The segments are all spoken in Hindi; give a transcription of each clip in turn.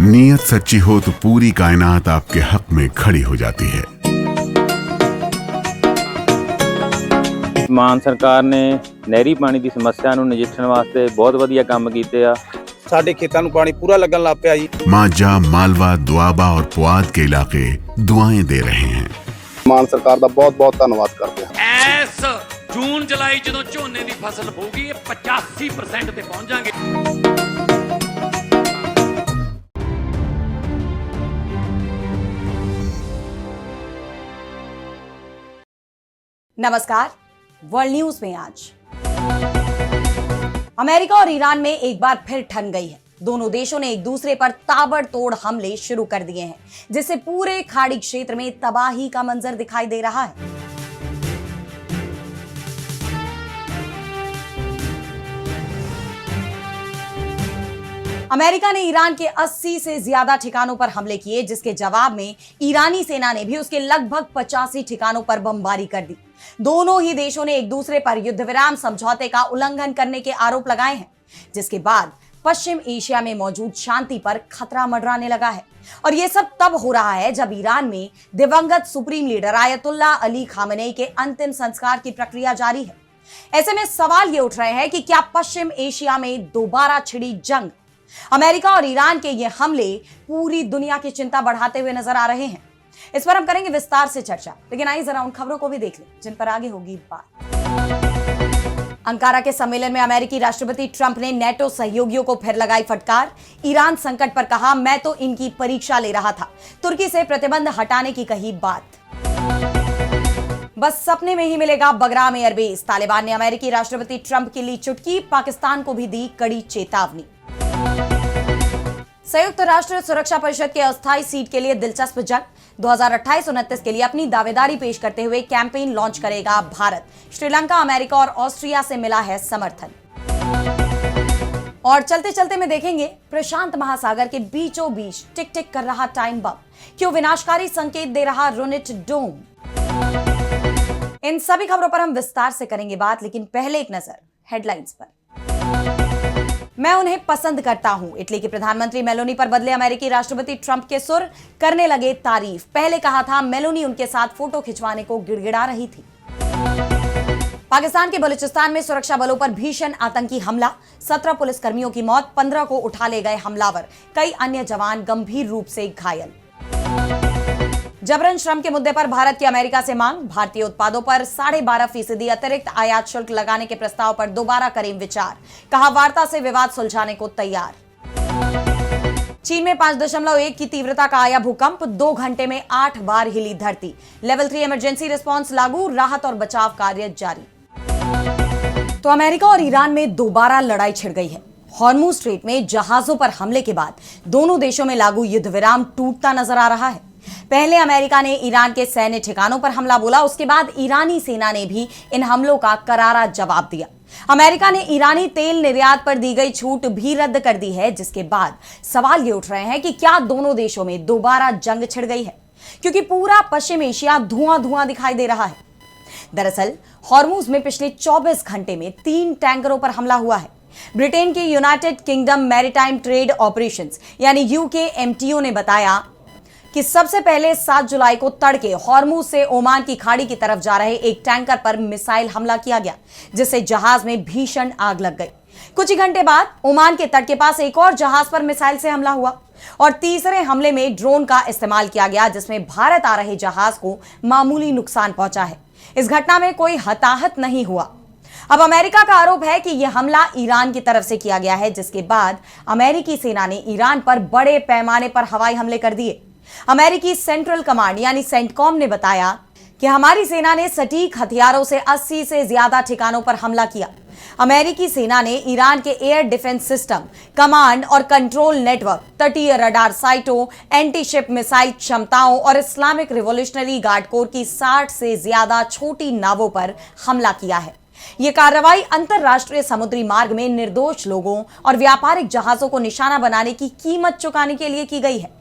नीयत सच्ची हो तो पूरी कायनात आपके हक में खड़ी हो जाती है। ਮਾਨ ਸਰਕਾਰ ਨੇ ਨਹਿਰੀ ਪਾਣੀ ਦੀ ਸਮੱਸਿਆ ਨੂੰ ਨਜਿੱਠਣ ਵਾਸਤੇ ਬਹੁਤ ਵਧੀਆ ਕੰਮ ਕੀਤੇ ਆ। ਸਾਡੇ ਖੇਤਾਂ ਨੂੰ ਪਾਣੀ ਪੂਰਾ ਲੱਗਣ ਲੱਗ ਪਿਆ ਜੀ। मांझा, मालवा, दुआबा और पुआध के इलाके दुआएं दे रहे हैं। ਮਾਨ ਸਰਕਾਰ ਦਾ ਬਹੁਤ ਬਹੁਤ ਧੰਨਵਾਦ ਕਰਦੇ ਹਾਂ। ਐਸ ਜੂਨ ਜੁਲਾਈ ਜਦੋਂ ਝੋਨੇ ਦੀ ਫਸਲ ਹੋਊਗੀ ਇਹ 85% ਤੇ ਪਹੁੰਚ ਜਾਾਂਗੇ। नमस्कार, वर्ल्ड न्यूज में आज अमेरिका और ईरान में एक बार फिर ठन गई है। दोनों देशों ने एक दूसरे पर ताबड़तोड़ हमले शुरू कर दिए हैं, जिससे पूरे खाड़ी क्षेत्र में तबाही का मंजर दिखाई दे रहा है। अमेरिका ने ईरान के 80 से ज्यादा ठिकानों पर हमले किए, जिसके जवाब में ईरानी सेना ने भी उसके लगभग 85 ठिकानों पर बमबारी कर दी। दोनों ही देशों ने एक दूसरे पर युद्ध विराम समझौते का उल्लंघन करने के आरोप लगाए हैं, जिसके बाद पश्चिम एशिया में मौजूद शांति पर खतरा मंडराने लगा है। और यह सब तब हो रहा है जब ईरान में दिवंगत supreme leader Ayatollah Ali Khamenei के अंतिम संस्कार की प्रक्रिया जारी है। ऐसे में सवाल ये उठ रहे हैं कि क्या पश्चिम एशिया में दोबारा छिड़ी जंग? अमेरिका और ईरान के ये हमले पूरी दुनिया की चिंता बढ़ाते हुए नजर आ रहे हैं। इस पर हम करेंगे विस्तार से चर्चा, लेकिन आइए जरा उन खबरों को भी देख लें जिन पर आगे होगी बात। अंकारा के सम्मेलन में अमेरिकी राष्ट्रपति ट्रंप ने नेटो सहयोगियों को फिर लगाई फटकार। ईरान संकट पर कहा, मैं तो इनकी परीक्षा ले रहा था। तुर्की से प्रतिबंध हटाने की कही बात। बस सपने में ही मिलेगा बगराम एयरबेस। तालिबान ने अमेरिकी राष्ट्रपति ट्रंप की ली चुटकी, पाकिस्तान को भी दी कड़ी चेतावनी। संयुक्त राष्ट्र सुरक्षा परिषद के अस्थायी सीट के लिए दिलचस्प जंग। 2028-29 के लिए अपनी दावेदारी पेश करते हुए कैंपेन लॉन्च करेगा भारत। श्रीलंका, अमेरिका और ऑस्ट्रिया से मिला है समर्थन। और चलते चलते में देखेंगे प्रशांत महासागर के बीचों बीच टिक टिक कर रहा टाइम बम क्यों विनाशकारी संकेत दे रहा रुनिट डोम। इन सभी खबरों पर हम विस्तार से करेंगे बात, लेकिन पहले एक नजर हेडलाइंस पर। मैं उन्हें पसंद करता हूं। इटली के प्रधानमंत्री मेलोनी पर बदले अमेरिकी राष्ट्रपति ट्रंप के सुर, करने लगे तारीफ। पहले कहा था मेलोनी उनके साथ फोटो खिंचवाने को गिड़गिड़ा रही थी। पाकिस्तान के बलूचिस्तान में सुरक्षा बलों पर भीषण आतंकी हमला, 17 पुलिसकर्मियों की मौत, 15 को उठा ले गए हमलावर, कई अन्य जवान गंभीर रूप से घायल। जबरन श्रम के मुद्दे पर भारत की अमेरिका से मांग, भारतीय उत्पादों पर 12.5% अतिरिक्त आयात शुल्क लगाने के प्रस्ताव पर दोबारा करें विचार, कहा वार्ता से विवाद सुलझाने को तैयार। चीन में 5.1 की तीव्रता का आया भूकंप, 2 घंटे में 8 बार हिली धरती। लेवल 3 इमरजेंसी रिस्पांस लागू, राहत और बचाव कार्य जारी। तो अमेरिका और ईरान में दोबारा लड़ाई छिड़ गई है। हॉर्मुज स्ट्रेट में जहाजों पर हमले के बाद दोनों देशों में लागू युद्ध विराम टूटता नजर आ रहा है। पहले अमेरिका ने ईरान के सैन्य ठिकानों पर हमला बोला, उसके बाद ईरानी सेना ने भी इन हमलों का करारा जवाब दिया। अमेरिका ने ईरानी तेल निर्यात पर दी गई छूट भी रद्द कर दी है, जिसके बाद सवाल ये उठ रहे हैं कि क्या दोनों देशों में दोबारा जंग छिड़ गई है, क्योंकि पूरा पश्चिम एशिया धुआं धुआं दिखाई दे रहा है। दरअसल हॉर्मुज में पिछले 24 घंटे में 3 टैंकरों पर हमला हुआ है। ब्रिटेन के United kingdom maritime trade operations यानी UKMTO ने बताया कि सबसे पहले 7 जुलाई को तड़के हॉर्मुज से ओमान की खाड़ी की तरफ जा रहे एक टैंकर पर मिसाइल हमला किया गया, जिससे जहाज में भीषण आग लग गई। कुछ ही घंटे बाद ओमान के तट के पास एक और जहाज पर मिसाइल से हमला हुआ और तीसरे हमले में ड्रोन का इस्तेमाल किया गया, जिसमें भारत आ रहे जहाज को मामूली नुकसान पहुंचा है। इस घटना में कोई हताहत नहीं हुआ। अब अमेरिका का आरोप है कि यह हमला ईरान की तरफ से किया गया है, जिसके बाद अमेरिकी सेना ने ईरान पर बड़े पैमाने पर हवाई हमले कर दिए। अमेरिकी सेंट्रल कमांड यानी सेंटकॉम ने बताया कि हमारी सेना ने सटीक हथियारों से 80 से ज्यादा ठिकानों पर हमला किया। अमेरिकी सेना ने ईरान के एयर डिफेंस सिस्टम, कमांड और कंट्रोल नेटवर्क, तटीय रडार साइटों, एंटी शिप मिसाइल क्षमताओं और इस्लामिक रिवॉल्यूशनरी गार्ड कोर की 60 से ज्यादा छोटी नावों पर हमला किया है। यह कार्रवाई अंतरराष्ट्रीय समुद्री मार्ग में निर्दोष लोगों और व्यापारिक जहाजों को निशाना बनाने की कीमत चुकाने के लिए की गई है।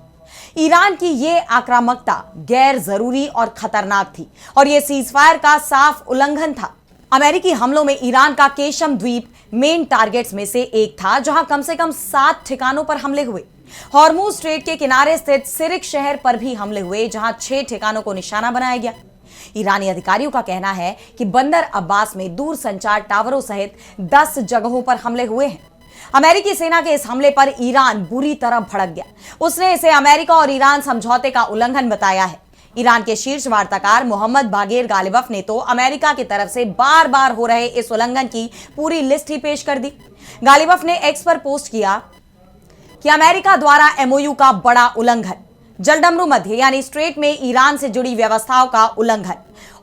ईरान की यह आक्रामकता गैर जरूरी और खतरनाक थी और यह सीजफायर का साफ उल्लंघन था। अमेरिकी हमलों में ईरान का केशम द्वीप मेन टारगेट्स में से एक था, जहां कम से कम 7 ठिकानों पर हमले हुए। हॉर्मुज स्ट्रेट के किनारे स्थित सिरिक शहर पर भी हमले हुए, जहां 6 ठिकानों को निशाना बनाया गया। ईरानी अधिकारियों का कहना है कि बंदर अब्बास में दूर संचार टावरों सहित 10 जगहों पर हमले हुए हैं। अमेरिकी सेना के इस हमले पर ईरान बुरी तरह भड़क गया। उसने इसे अमेरिका और ईरान समझौते का उल्लंघन बताया है। ईरान के शीर्ष वार्ताकार मोहम्मद बागेर गालिबफ ने तो अमेरिका की तरफ से बार बार हो रहे इस उल्लंघन की पूरी लिस्ट ही पेश कर दी। गालिबफ ने एक्स पर पोस्ट किया कि अमेरिका द्वारा एमओयू का बड़ा उल्लंघन, जलडमरू मध्य यानी स्ट्रेट में ईरान से जुड़ी व्यवस्थाओं का उल्लंघन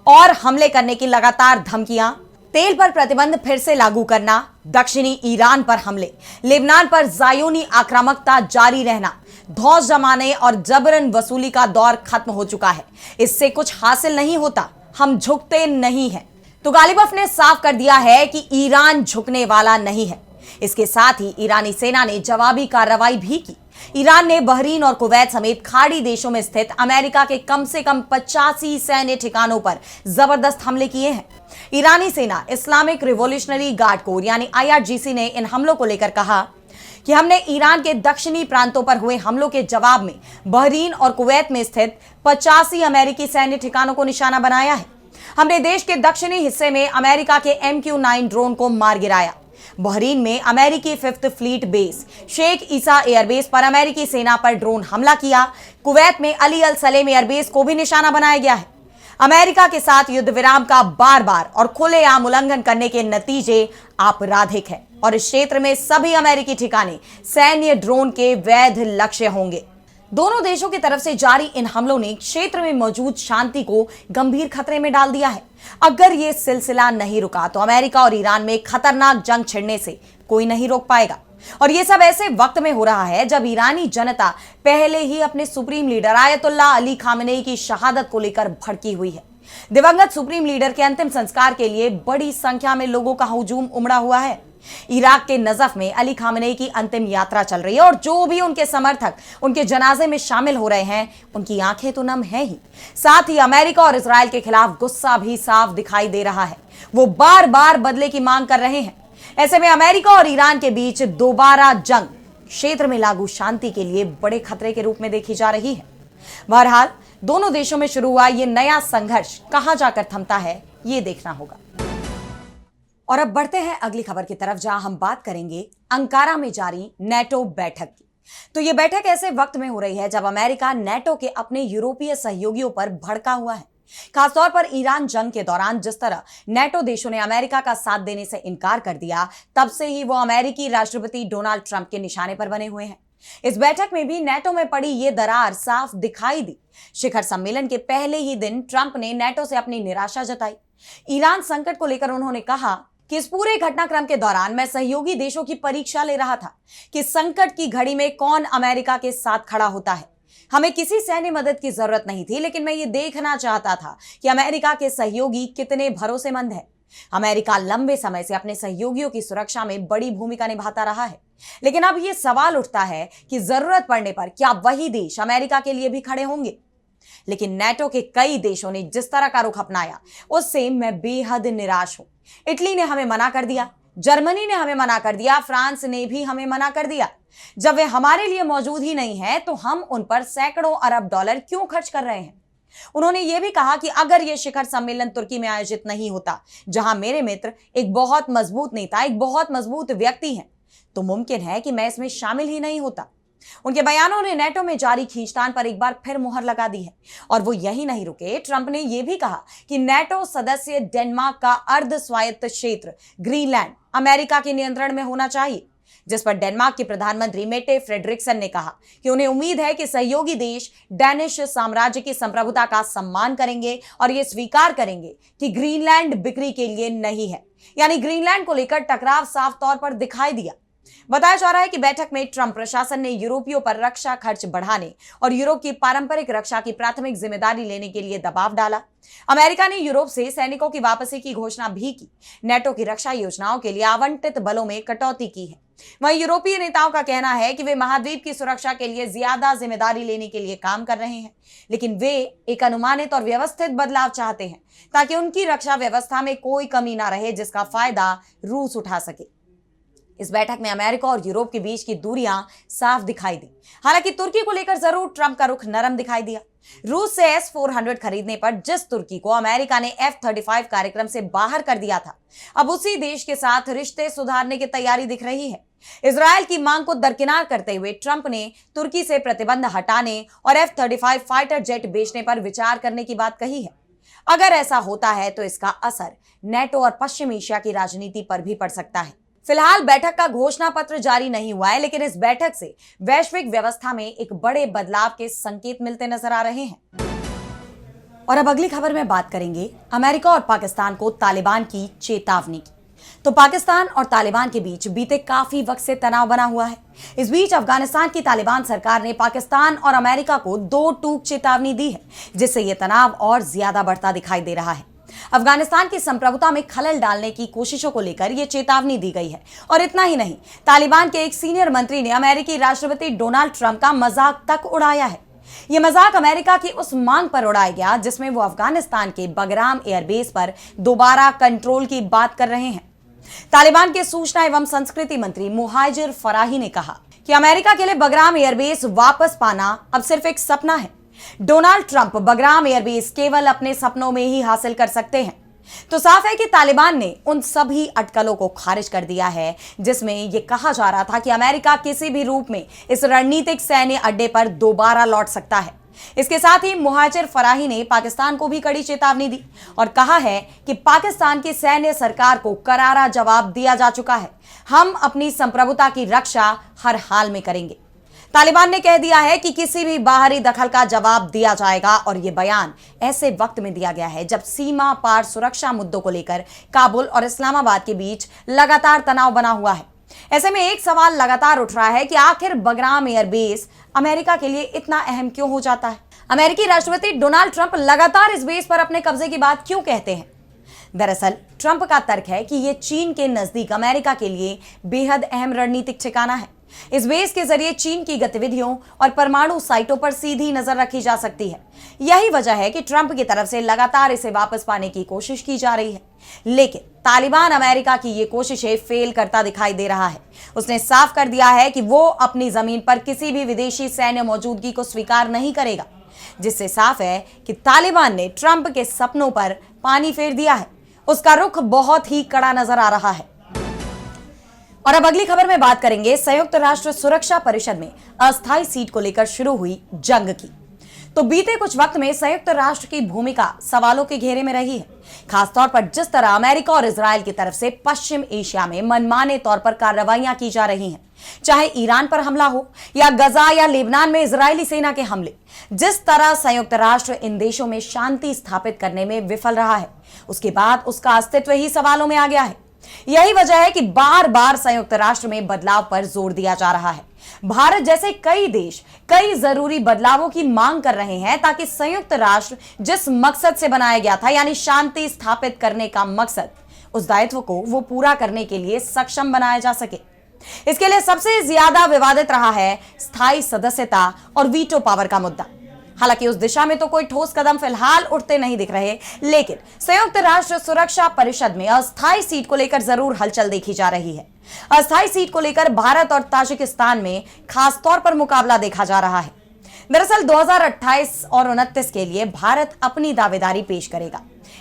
और हमले करने की लगातार धमकियां, तेल पर प्रतिबंध फिर से लागू करना, दक्षिणी ईरान पर हमले, लेबनान पर जायोनी आक्रामकता जारी रहना, धौंस जमाने और जबरन वसूली का दौर खत्म हो चुका है। इससे कुछ हासिल नहीं होता, हम झुकते नहीं हैं। तो गालिबफ ने साफ कर दिया है कि ईरान झुकने वाला नहीं है। इसके साथ ही ईरानी सेना ने जवाबी कार्रवाई भी की। ईरान ने बहरीन और कुवैत समेत खाड़ी देशों में स्थित अमेरिका के कम से कम 85 सैन्य ठिकानों पर जबरदस्त हमले किए हैं। ईरानी सेना इस्लामिक रिवॉल्यूशनरी गार्ड कोर यानी IRGC ने इन हमलों को लेकर कहा कि हमने ईरान के दक्षिणी प्रांतों पर हुए हमलों के जवाब में बहरीन और कुवैत में स्थित 85 अमेरिकी सैन्य ठिकानों को निशाना बनाया है। हमने देश के दक्षिणी हिस्से में अमेरिका के MQ-9 ड्रोन को मार गिराया। बहरीन में अमेरिकी 5th फ्लीट बेस शेख ईसा एयरबेस पर अमेरिकी सेना पर ड्रोन हमला किया। कुवैत में अली अल सलेम एयरबेस को भी निशाना बनाया गया है। अमेरिका के साथ युद्ध विराम का बार बार और खुलेआम उल्लंघन करने के नतीजे आपराधिक है और इस क्षेत्र में सभी अमेरिकी ठिकाने सैन्य ड्रोन के वैध लक्ष्य होंगे। दोनों देशों की तरफ से जारी इन हमलों ने क्षेत्र में मौजूद शांति को गंभीर खतरे में डाल दिया है। अगर यह सिलसिला नहीं रुका तो अमेरिका और ईरान में खतरनाक जंग छिड़ने से कोई नहीं रोक पाएगा। और यह सब ऐसे वक्त में हो रहा है जब ईरानी जनता पहले ही अपने supreme leader Ayatollah Ali Khamenei की शहादत को लेकर भड़की हुई है। दिवंगत सुप्रीम लीडर के अंतिम संस्कार के लिए बड़ी संख्या में लोगों का हुजूम उमड़ा हुआ है। इराक के नजफ में अली खामेनेई की अंतिम यात्रा चल रही है और जो भी उनके समर्थक उनके जनाजे में शामिल हो रहे हैं उनकी आंखें तो नम है ही, साथ ही अमेरिका और इजराइल के खिलाफ गुस्सा भी साफ दिखाई दे रहा है। वो बार बार बदले की मांग कर रहे हैं। ऐसे में अमेरिका और ईरान के बीच दोबारा जंग क्षेत्र में लागू शांति के लिए बड़े खतरे के रूप में देखी जा रही है। बहरहाल दोनों देशों में शुरू हुआ ये नया संघर्ष कहां जाकर थमता है, ये देखना होगा। और अब बढ़ते हैं अगली खबर की तरफ, जहां हम बात करेंगे अंकारा में जारी नेटो बैठक की। तो ये बैठक ऐसे वक्त में हो रही है जब अमेरिका नेटो के अपने यूरोपीय सहयोगियों पर भड़का हुआ है। खासतौर पर ईरान जंग के दौरान जिस तरह नेटो देशों ने अमेरिका का साथ देने से इनकार कर दिया, तब से ही वो अमेरिकी राष्ट्रपति डोनाल्ड ट्रंप के निशाने पर बने हुए हैं। इस बैठक में भी नेटो में पड़ी ये दरार साफ दिखाई दी। शिखर सम्मेलन के पहले ही दिन ट्रंप ने नेटो से अपनी निराशा जताई। ईरान संकट को लेकर उन्होंने कहा कि इस पूरे घटनाक्रम के दौरान मैं सहयोगी देशों की परीक्षा ले रहा था कि संकट की घड़ी में कौन अमेरिका के साथ खड़ा होता है। हमें किसी सैन्य मदद की जरूरत नहीं थी, लेकिन मैं ये देखना चाहता था कि अमेरिका के सहयोगी कितने भरोसेमंद हैं। अमेरिका लंबे समय से अपने सहयोगियों की सुरक्षा में बड़ी भूमिका निभाता रहा है, लेकिन अब यह सवाल उठता है कि जरूरत पड़ने पर क्या वही देश अमेरिका के लिए भी खड़े होंगे। लेकिन नेटो के कई देशों ने जिस तरह का रुख अपनाया उससे मैं बेहद निराश हूं। इटली ने हमें मना कर दिया, जर्मनी ने हमें मना कर दिया, फ्रांस ने भी हमें मना कर दिया। जब वे हमारे लिए मौजूद ही नहीं है तो हम उन पर सैकड़ों अरब डॉलर क्यों खर्च कर रहे हैं। उन्होंने यह भी कहा कि अगर यह शिखर सम्मेलन तुर्की में आयोजित नहीं होता, जहां मेरे मित्र एक बहुत मजबूत नेता, एक बहुत मजबूत व्यक्ति हैं, तो मुमकिन है कि मैं इसमें शामिल ही नहीं होता। उनके बयानों ने नेटो में जारी खींचतान पर एक बार फिर मुहर लगा दी है। और वो यही नहीं रुके, ट्रंप ने यह भी कहा कि नेटो सदस्य डेनमार्क का अर्ध स्वायत्त क्षेत्र ग्रीनलैंड अमेरिका के नियंत्रण में होना चाहिए, जिस पर डेनमार्क के प्रधानमंत्री मेटे फ्रेडरिक्सन ने कहा कि उन्हें उम्मीद है कि सहयोगी देश डैनिश साम्राज्य की संप्रभुता का सम्मान करेंगे और ये स्वीकार करेंगे कि ग्रीनलैंड बिक्री के लिए नहीं है। यानी ग्रीनलैंड को लेकर टकराव साफ तौर पर दिखाई दिया। बताया जा रहा है कि बैठक में ट्रंप प्रशासन ने यूरोपियों पर रक्षा खर्च बढ़ाने और यूरोप की पारंपरिक रक्षा की प्राथमिक जिम्मेदारी लेने के लिए दबाव डाला। अमेरिका ने यूरोप से सैनिकों की वापसी की घोषणा भी की। नेटो की रक्षा योजनाओं के लिए आवंटित बलों में कटौती की है। वहीं यूरोपीय नेताओं का कहना है कि वे महाद्वीप की सुरक्षा के लिए ज्यादा जिम्मेदारी लेने के लिए काम कर रहे हैं, लेकिन वे एक अनुमानित और व्यवस्थित बदलाव चाहते हैं ताकि उनकी रक्षा व्यवस्था में कोई कमी ना रहे जिसका फायदा रूस उठा सके। इस बैठक में अमेरिका और यूरोप के बीच की दूरियां साफ दिखाई दी। हालांकि तुर्की को लेकर जरूर ट्रंप का रुख नरम दिखाई दिया। रूस से S-400 खरीदने पर जिस तुर्की को अमेरिका ने F-35 कार्यक्रम से बाहर कर दिया था, अब उसी देश के साथ रिश्ते सुधारने की तैयारी दिख रही है। इजरायल की मांग को दरकिनार करते हुए ट्रंप ने तुर्की से प्रतिबंध हटाने और F-35 फाइटर जेट बेचने पर विचार करने की बात कही है। अगर ऐसा होता है तो इसका असर नेटो और पश्चिम एशिया की राजनीति पर भी पड़ सकता है। फिलहाल बैठक का घोषणा पत्र जारी नहीं हुआ है, लेकिन इस बैठक से वैश्विक व्यवस्था में एक बड़े बदलाव के संकेत मिलते नजर आ रहे हैं। और अब अगली खबर में बात करेंगे अमेरिका और पाकिस्तान को तालिबान की चेतावनी की। तो पाकिस्तान और तालिबान के बीच बीते काफी वक्त से तनाव बना हुआ है। इस बीच अफगानिस्तान की तालिबान सरकार ने पाकिस्तान और अमेरिका को 2 टूक चेतावनी दी है, जिससे यह तनाव और ज्यादा बढ़ता दिखाई दे रहा है। अफगानिस्तान की संप्रभुता में खलल डालने की कोशिशों को लेकर यह चेतावनी दी गई है। और इतना ही नहीं, तालिबान के एक सीनियर मंत्री ने अमेरिकी राष्ट्रपति डोनाल्ड ट्रंप का मजाक तक उड़ाया है। यह मजाक अमेरिका की उस मांग पर उड़ाया गया जिसमें वो अफगानिस्तान के बगराम एयरबेस पर दोबारा कंट्रोल की बात कर रहे हैं। तालिबान के सूचना एवं संस्कृति मंत्री मुहाजिर फराही ने कहा कि अमेरिका के लिए बगराम एयरबेस वापस पाना अब सिर्फ एक सपना है। डोनाल्ड ट्रंप बगराम एयरबेस केवल अपने सपनों में ही हासिल कर सकते हैं। तो साफ है कि तालिबान ने उन सभी अटकलों को खारिज कर दिया है जिसमें यह कहा जा रहा था कि अमेरिका किसी भी रूप में इस रणनीतिक सैन्य अड्डे पर दोबारा लौट सकता है। इसके साथ ही मुहाजिर फराही ने पाकिस्तान को भी कड़ी चेतावनी दी और कहा है कि पाकिस्तान की सैन्य सरकार को करारा जवाब दिया जा चुका है। हम अपनी संप्रभुता की रक्षा हर हाल में करेंगे। तालिबान ने कह दिया है कि किसी भी बाहरी दखल का जवाब दिया जाएगा और यह बयान ऐसे वक्त में दिया गया है जब सीमा पार सुरक्षा मुद्दों को लेकर काबुल और इस्लामाबाद के बीच लगातार तनाव बना हुआ है। ऐसे में एक सवाल लगातार उठ रहा है कि आखिर बगराम एयरबेस अमेरिका के लिए इतना अहम क्यों हो जाता है। अमेरिकी राष्ट्रपति डोनाल्ड ट्रंप लगातार इस बेस पर अपने कब्जे की बात क्यों कहते हैं। दरअसल ट्रंप का तर्क है कि यह चीन के नजदीक अमेरिका के लिए बेहद अहम रणनीतिक ठिकाना है। इस बेस के जरिए चीन की गतिविधियों और परमाणु साइटों पर सीधी नजर रखी जा सकती है। यही वजह है कि ट्रंप की तरफ से लगातार इसे वापस पाने की कोशिश की जा रही है, लेकिन तालिबान अमेरिका की ये कोशिशें फेल करता दिखाई दे रहा है। उसने साफ कर दिया है कि वो अपनी जमीन पर किसी भी विदेशी सैन्य मौजूदगी को स्वीकार नहीं करेगा, जिससे साफ है कि तालिबान ने ट्रंप के सपनों पर पानी फेर दिया है। उसका रुख बहुत ही कड़ा नजर आ रहा है। और अब अगली खबर में बात करेंगे संयुक्त राष्ट्र सुरक्षा परिषद में अस्थायी सीट को लेकर शुरू हुई जंग की। तो बीते कुछ वक्त में संयुक्त राष्ट्र की भूमिका सवालों के घेरे में रही है, खासतौर पर जिस तरह अमेरिका और इजराइल की तरफ से पश्चिम एशिया में मनमाने तौर पर कार्रवाइयां की जा रही हैं, चाहे ईरान पर हमला हो या गजा या लेबनान में इजरायली सेना के हमले। जिस तरह संयुक्त राष्ट्र इन देशों में शांति स्थापित करने में विफल रहा है, उसके बाद उसका अस्तित्व ही सवालों में आ गया है। यही वजह है कि बार बार संयुक्त राष्ट्र में बदलाव पर जोर दिया जा रहा है। भारत जैसे कई देश कई जरूरी बदलावों की मांग कर रहे हैं ताकि संयुक्त राष्ट्र जिस मकसद से बनाया गया था, यानी शांति स्थापित करने का मकसद, उस दायित्व को वो पूरा करने के लिए सक्षम बनाया जा सके। इसके लिए सबसे ज्यादा विवादित रहा है स्थायी सदस्यता और वीटो पावर का मुद्दा। हालांकि उस दिशा में तो कोई ठोस कदम फिलहाल उठते नहीं दिख रहे, लेकिन संयुक्त राष्ट्र सुरक्षा परिषद में अस्थायी सीट को लेकर जरूर हलचल देखी जा रही है। अस्थायी सीट को लेकर भारत और ताजिकिस्तान में खास तौर पर मुकाबला देखा जा रहा है। दरअसल 2028 और 29 के लिए भारत अपनी दावेदारी पेश करेगा।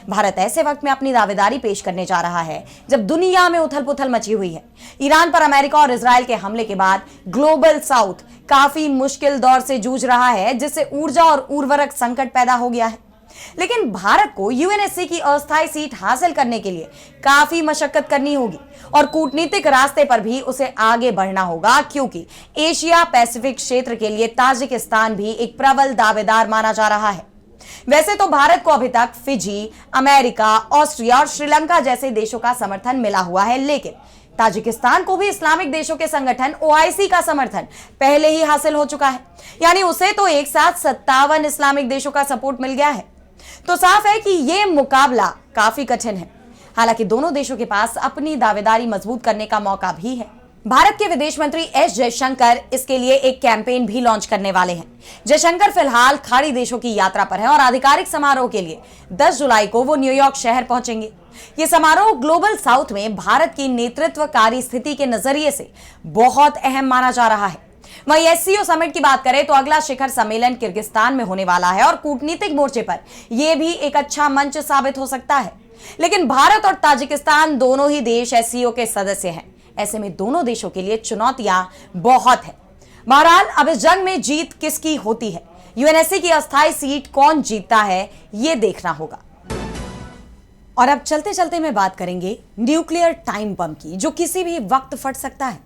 भारत ऐसे वक्त में अपनी दावेदारी पेश करने जा रहा है जब दुनिया में उथल पुथल मची हुई है। ईरान पर अमेरिका और इजराइल के हमले के बाद ग्लोबल साउथ काफी मुश्किल दौर से जूझ रहा है, जिससे ऊर्जा और उर्वरक संकट पैदा हो गया है। लेकिन भारत को यूएनएससी की अस्थायी सीट हासिल करने के लिए काफी मशक्कत करनी होगी और कूटनीतिक रास्ते पर भी उसे आगे बढ़ना होगा, क्योंकि एशिया पैसिफिक क्षेत्र के लिए ताजिकिस्तान भी एक प्रबल दावेदार माना जा रहा है। वैसे तो भारत को अभी तक फिजी, अमेरिका, ऑस्ट्रिया और श्रीलंका जैसे देशों का समर्थन मिला हुआ है, लेकिन ताजिकिस्तान को भी इस्लामिक देशों के संगठन ओआईसी का समर्थन पहले ही हासिल हो चुका है, यानी उसे तो एक साथ 57 इस्लामिक देशों का सपोर्ट मिल गया है। तो साफ है कि यह मुकाबला काफी कठिन है। हालांकि दोनों देशों के पास अपनी दावेदारी मजबूत करने का मौका भी है। भारत के विदेश मंत्री एस जयशंकर इसके लिए एक कैंपेन भी लॉन्च करने वाले हैं। जयशंकर फिलहाल खाड़ी देशों की यात्रा पर हैं और आधिकारिक समारोह के लिए 10 जुलाई को वो न्यूयॉर्क शहर पहुंचेंगे। ये समारोह ग्लोबल साउथ में भारत की नेतृत्वकारी स्थिति के नजरिए से बहुत अहम माना जा रहा है। वहीं एससीओ समिट की बात करें तो अगला शिखर सम्मेलन किर्गिस्तान में होने वाला है और कूटनीतिक मोर्चे पर यह भी एक अच्छा मंच साबित हो सकता है। लेकिन भारत और ताजिकिस्तान दोनों ही देश एससीओ के सदस्य हैं। ऐसे में दोनों देशों के लिए चुनौतियां बहुत हैं। बहरहाल अब इस जंग में जीत किसकी होती है, यूएनएससी की अस्थायी सीट कौन जीतता है, यह देखना होगा। और अब चलते चलते में बात करेंगे न्यूक्लियर टाइम बम की, जो किसी भी वक्त फट सकता है।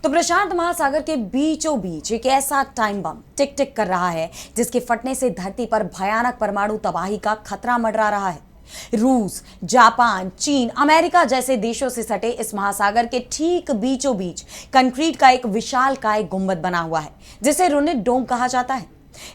तो प्रशांत महासागर के बीचों बीच एक ऐसा टाइम बम टिक टिक कर रहा है जिसके फटने से धरती पर भयानक परमाणु तबाही का खतरा मंडरा रहा है। रूस, जापान, चीन, अमेरिका जैसे देशों से सटे इस महासागर के ठीक बीचों बीच कंक्रीट का एक विशालकाय गुंबद बना हुआ है जिसे रुनिट डोम कहा जाता है।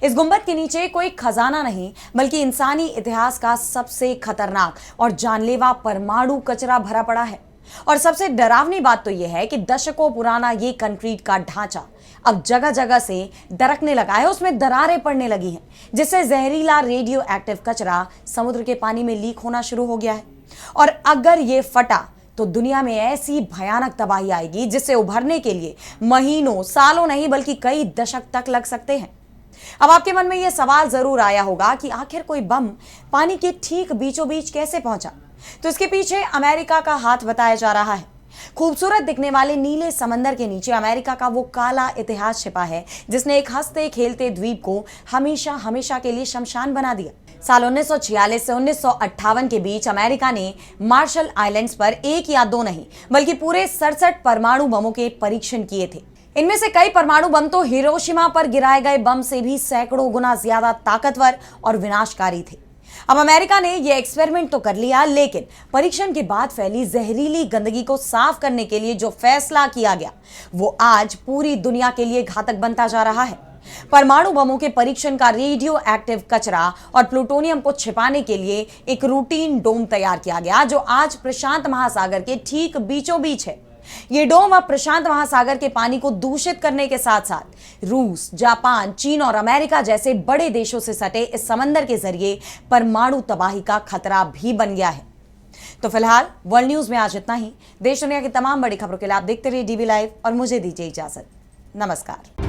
इस गुंबद के नीचे कोई खजाना नहीं बल्कि इंसानी इतिहास का सबसे खतरनाक और जानलेवा परमाणु कचरा भरा पड़ा है। और सबसे डरावनी बात तो यह है कि दशकों पुराना ये कंक्रीट का ढांचा अब जगह जगह से दरकने लगा है, उसमें दरारें पड़ने लगी हैं, जिससे जहरीला रेडियो एक्टिव कचरा समुद्र के पानी में लीक होना शुरू हो गया है। और अगर ये फटा तो दुनिया में ऐसी भयानक तबाही आएगी जिससे उभरने के लिए महीनों, सालों नहीं बल्कि कई दशक तक लग सकते हैं। अब आपके मन में यह सवाल जरूर आया होगा कि आखिर कोई बम पानी के ठीक बीचों बीच कैसे पहुंचा। तो इसके पीछे अमेरिका का हाथ बताया जा रहा है। खूबसूरत दिखने वाले नीले समंदर के नीचे अमेरिका का वो काला इतिहास छिपा है जिसने एक हंसते खेलते द्वीप को हमेशा हमेशा के लिए शमशान बना दिया। साल 1946 से 1958 के बीच अमेरिका ने मार्शल आइलैंड्स पर एक या दो नहीं बल्कि पूरे 67 परमाणु बमों के परीक्षण किए थे। इनमें से कई परमाणु बम तो हिरोशिमा पर गिराए गए बम से भी सैकड़ों गुना ज्यादा ताकतवर और विनाशकारी थे। अब अमेरिका ने यह एक्सपेरिमेंट तो कर लिया, लेकिन परीक्षण के बाद फैली जहरीली गंदगी को साफ करने के लिए जो फैसला किया गया वो आज पूरी दुनिया के लिए घातक बनता जा रहा है। परमाणु बमों के परीक्षण का रेडियो एक्टिव कचरा और प्लूटोनियम को छिपाने के लिए एक रूटीन डोम तैयार किया गया जो आज प्रशांत महासागर के ठीक बीचों बीच है। ये डोम अब प्रशांत महासागर के पानी को दूषित करने के साथ साथ रूस, जापान, चीन और अमेरिका जैसे बड़े देशों से सटे इस समंदर के जरिए परमाणु तबाही का खतरा भी बन गया है। तो फिलहाल वर्ल्ड न्यूज में आज इतना ही। देश दुनिया की तमाम बड़ी खबरों के लिए आप देखते रहिए डीवी लाइव और मुझे दीजिए इजाजत। नमस्कार।